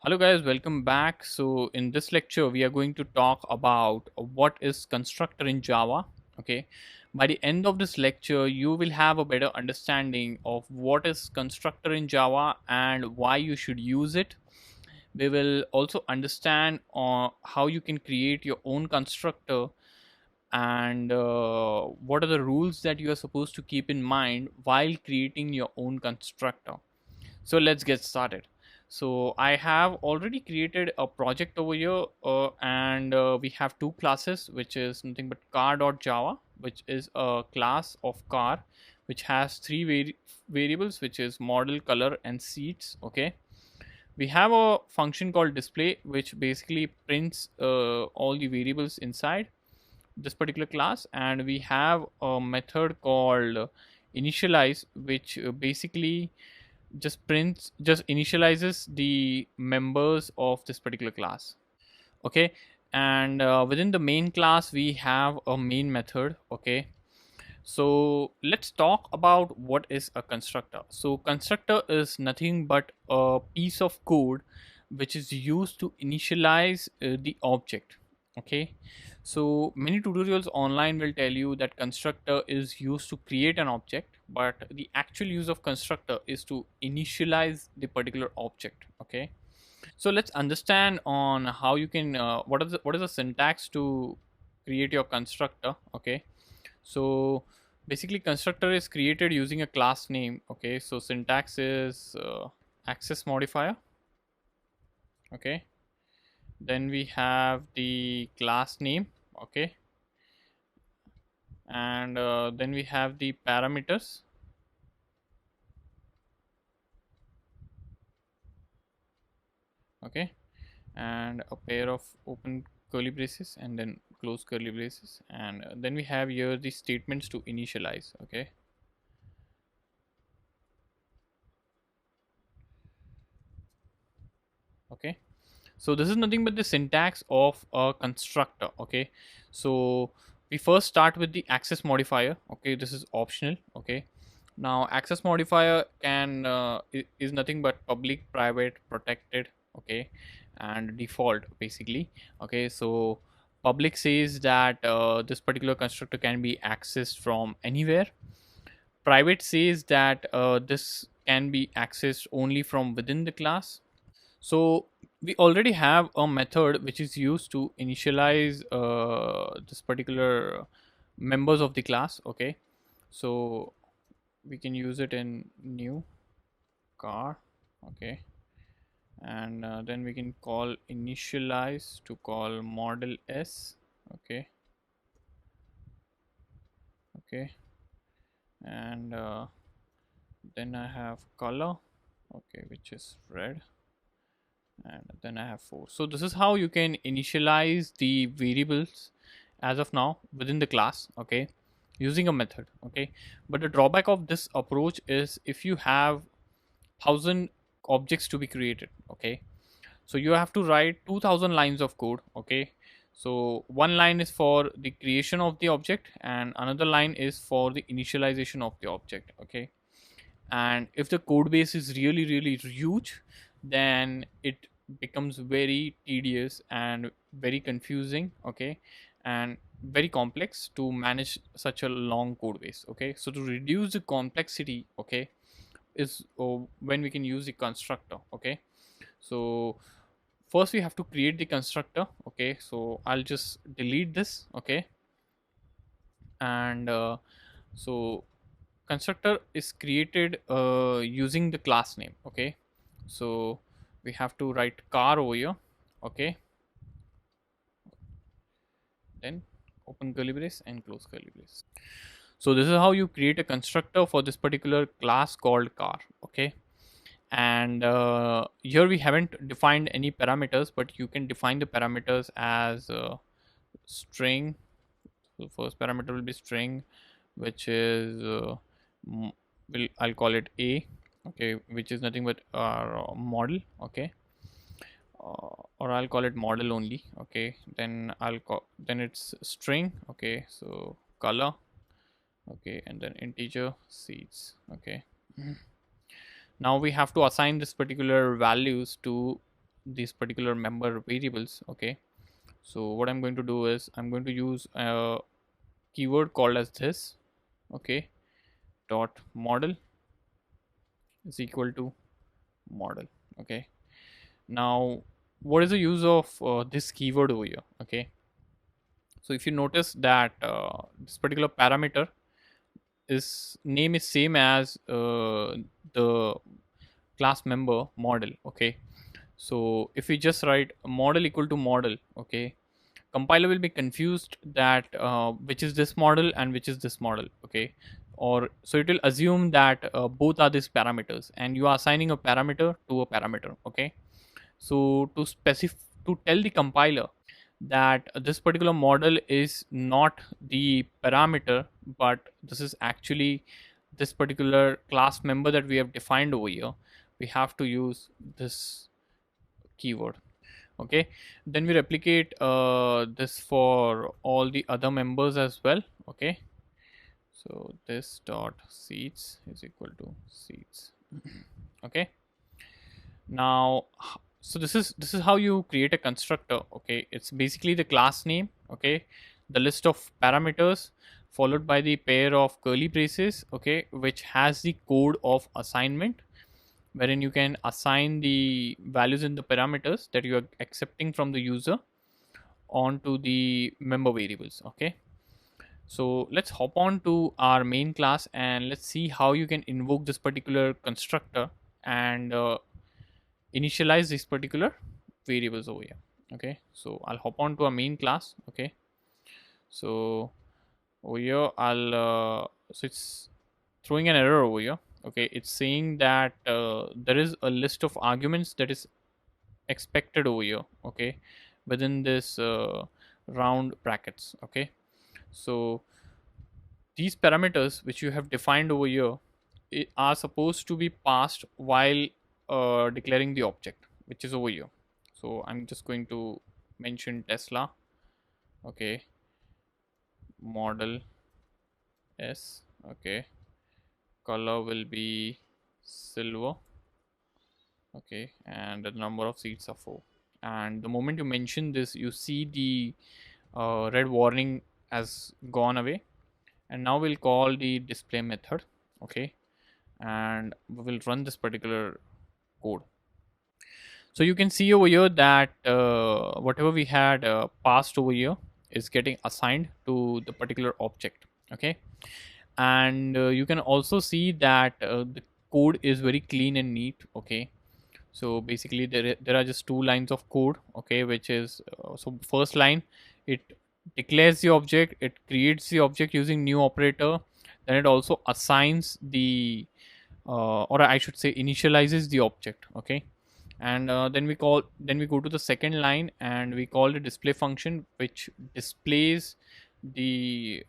Hello guys, welcome back. So in this lecture we are going to talk about what is constructor in Java. Okay. By the end of this lecture you will have a better understanding of what is constructor in Java and why you should use it. We will also understand how you can create your own constructor and what are the rules that you are supposed to keep in mind while creating your own constructor. So let's get started. So I have already created a project over here, and we have two classes, which is nothing but car.java, which is a class of car, which has three variables, which is model, color, and seats. Okay. We have a function called display, which basically prints all the variables inside this particular class, and we have a method called initialize, which basically just initializes the members of this particular class. Okay. And within the main class we have a main method. Okay. So let's talk about what is a constructor. So constructor is nothing but a piece of code which is used to initialize the object. Okay. So many tutorials online will tell you that constructor is used to create an object, but the actual use of constructor is to initialize the particular object. Okay. So let's understand on how you can what is the syntax to create your constructor. Okay. So basically constructor is created using a class name. Okay, so syntax is access modifier. Okay, then we have the class name. Okay, and then we have the parameters. Okay, and a pair of open curly braces and then close curly braces, and then we have here the statements to initialize. Okay. Okay, so this is nothing but the syntax of a constructor. Okay, so we first start with the access modifier. Okay, this is optional. Okay, now access modifier is nothing but public, private, protected. Okay, and default basically. Okay, so public says that this particular constructor can be accessed from anywhere. Private says that this can be accessed only from within the class. So we already have a method which is used to initialize this particular members of the class. Okay, so we can use it in new car. Okay, and then we can call initialize to call model s. Okay. Okay, and then I have color. Okay, which is red, and then I have 4. So this is how you can initialize the variables as of now within the class. Okay, using a method. Okay, but the drawback of this approach is if you have 1,000 objects to be created. Okay, so you have to write 2,000 lines of code. Okay, so one line is for the creation of the object and another line is for the initialization of the object. Okay, and if the code base is really huge, then it becomes very tedious and very confusing. Okay, and very complex to manage such a long code base. Okay, so to reduce the complexity, okay, is when we can use the constructor. Okay, so first we have to create the constructor. Okay, so I'll just delete this. Okay, and so constructor is created using the class name. Okay, so we have to write car over here. Okay, then open curly brace and close curly brace. So this is how you create a constructor for this particular class called car. Okay, and here we haven't defined any parameters, but you can define the parameters as string. So first parameter will be string, which is I'll call it a. Okay, which is nothing but our model. Okay, or I'll call it model only. Okay, then then it's string. Okay, so color. Okay, and then integer seeds. Okay, now we have to assign this particular values to these particular member variables. Okay, so what I'm going to do is I'm going to use a keyword called as this. Okay, dot model is equal to model. Okay, now what is the use of this keyword over here? Okay, so if you notice that this particular parameter is name is same as the class member model. Okay, so if we just write model equal to model, okay, compiler will be confused that which is this model and which is this model. Okay, or so it will assume that both are these parameters and you are assigning a parameter to a parameter. Okay, so to specify, to tell the compiler that this particular model is not the parameter, but this is actually this particular class member that we have defined over here, we have to use this keyword. Okay, then we replicate this for all the other members as well. Okay, so this dot seats is equal to seats. Okay, now so this is how you create a constructor. Okay, it's basically the class name, okay, the list of parameters followed by the pair of curly braces, okay, which has the code of assignment, wherein you can assign the values in the parameters that you are accepting from the user onto the member variables. Okay, so let's hop on to our main class and let's see how you can invoke this particular constructor and initialize these particular variables over here. Okay, so I'll hop on to our main class. Okay, so over here so it's throwing an error over here. Okay, it's saying that there is a list of arguments that is expected over here. Okay, within this round brackets. Okay, so these parameters which you have defined over here are supposed to be passed while declaring the object which is over here. So I'm just going to mention Tesla. Okay, model S. Okay, color will be silver. Okay, and the number of seats are 4. And the moment you mention this, you see the red warning has gone away. And now we'll call the display method. Okay, and we will run this particular code. So you can see over here that whatever we had passed over here is getting assigned to the particular object. Okay, and you can also see that the code is very clean and neat. Okay, so basically there are just 2 lines of code. Okay, which is so first line, it declares the object, it creates the object using new operator, then it also assigns the or I should say initializes the object. Okay, and then we go to the second line and we call the display function, which displays the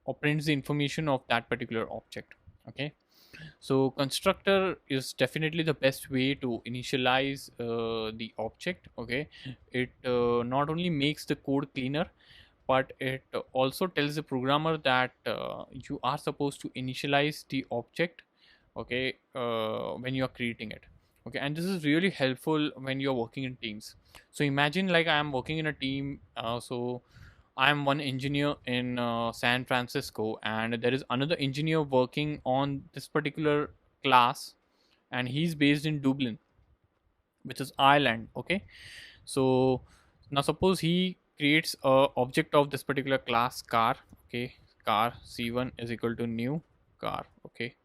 operates the information of that particular object. Okay, so constructor is definitely the best way to initialize the object. Okay, it not only makes the code cleaner, but it also tells the programmer that you are supposed to initialize the object. Okay, when you are creating it. Okay, and this is really helpful when you're working in teams. So imagine like I am working in a team. So I am one engineer in San Francisco, and there is another engineer working on this particular class, and he's based in Dublin, which is Ireland. Okay, so now suppose he creates a object of this particular class car. Okay, car C1 is equal to new car. Okay,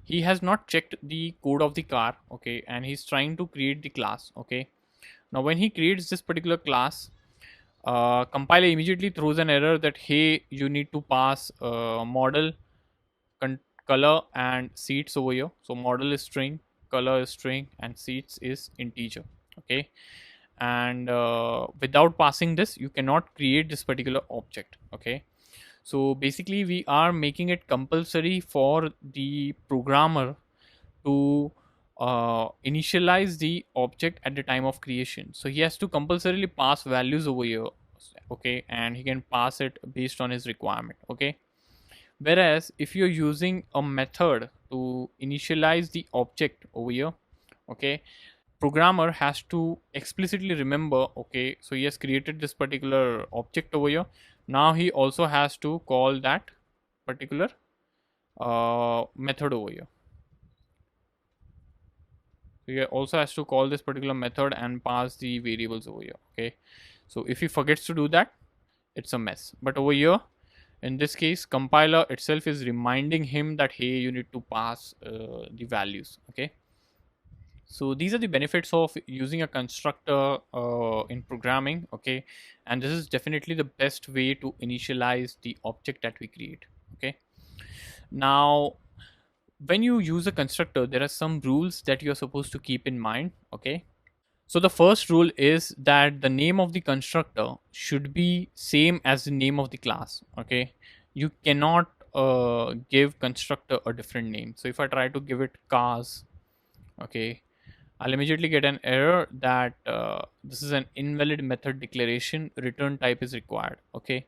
he has not checked the code of the car. Okay, and he's trying to create the class. Okay, now when he creates this particular class, compiler immediately throws an error that hey, you need to pass model, color and seats over here. So model is string, color is string, and seats is integer. Okay, and without passing this you cannot create this particular object. Okay, so basically we are making it compulsory for the programmer to initialize the object at the time of creation. So he has to compulsorily pass values over here. Okay, and he can pass it based on his requirement. Okay, whereas if you're using a method to initialize the object over here, okay, programmer has to explicitly remember, okay, so he has created this particular object over here. Now he also has to call that particular method over here. So he also has to call this particular method and pass the variables over here. Okay, so if he forgets to do that, it's a mess. But over here, in this case, compiler itself is reminding him that hey, you need to pass the values. Okay, so these are the benefits of using a constructor in programming. Okay, and this is definitely the best way to initialize the object that we create. Okay, now when you use a constructor, there are some rules that you're supposed to keep in mind. Okay, so the first rule is that the name of the constructor should be same as the name of the class. Okay, you cannot give constructor a different name. So if I try to give it cars, okay, I'll immediately get an error that this is an invalid method declaration, return type is required. Okay,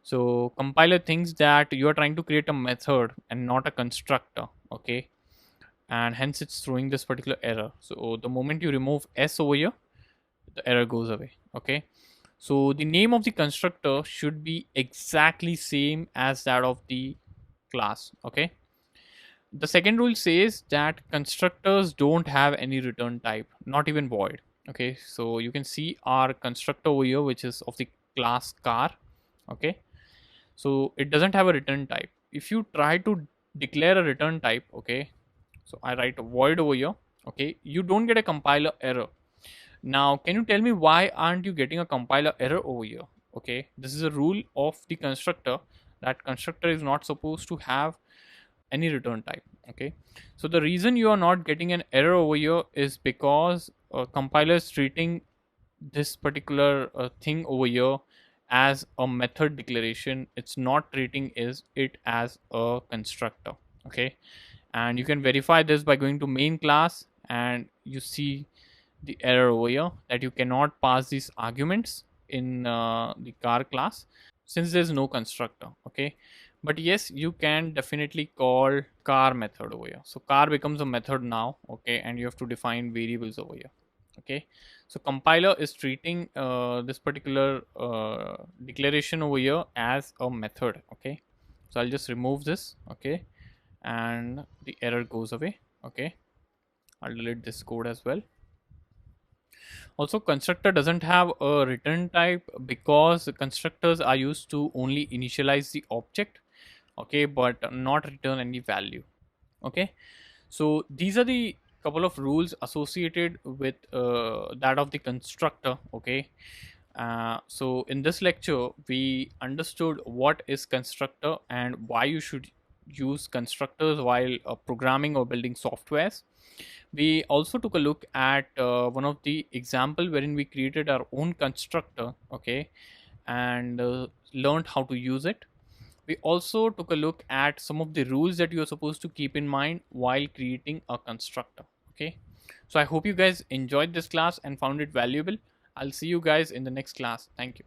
so compiler thinks that you are trying to create a method and not a constructor. Okay, and hence it's throwing this particular error. So the moment you remove s over here, the error goes away. Okay, so the name of the constructor should be exactly same as that of the class. Okay, the second rule says that constructors don't have any return type, not even void. Okay, so you can see our constructor over here, which is of the class car. Okay, so it doesn't have a return type. If you try to declare a return type, okay, so I write a void over here. Okay, you don't get a compiler error. Now can you tell me why aren't you getting a compiler error over here? Okay, this is a rule of the constructor, that constructor is not supposed to have any return type. Okay, so the reason you are not getting an error over here is because compiler is treating this particular thing over here as a method declaration. It's not treating it as a constructor. Okay, and you can verify this by going to main class, and you see the error over here that you cannot pass these arguments in the car class since there's no constructor. Okay, but yes, you can definitely call car method over here. So car becomes a method now. Okay, and you have to define variables over here. Okay, so compiler is treating this particular declaration over here as a method. Okay, so I'll just remove this. Okay, and the error goes away. Okay, I'll delete this code as well. Also, constructor doesn't have a return type because constructors are used to only initialize the object. Okay, but not return any value. Okay, so these are the couple of rules associated with that of the constructor. Okay, so in this lecture we understood what is constructor and why you should use constructors while programming or building softwares. We also took a look at one of the example wherein we created our own constructor. Okay, and learned how to use it. We also took a look at some of the rules that you are supposed to keep in mind while creating a constructor. Okay, so I hope you guys enjoyed this class and found it valuable. I'll see you guys in the next class. Thank you.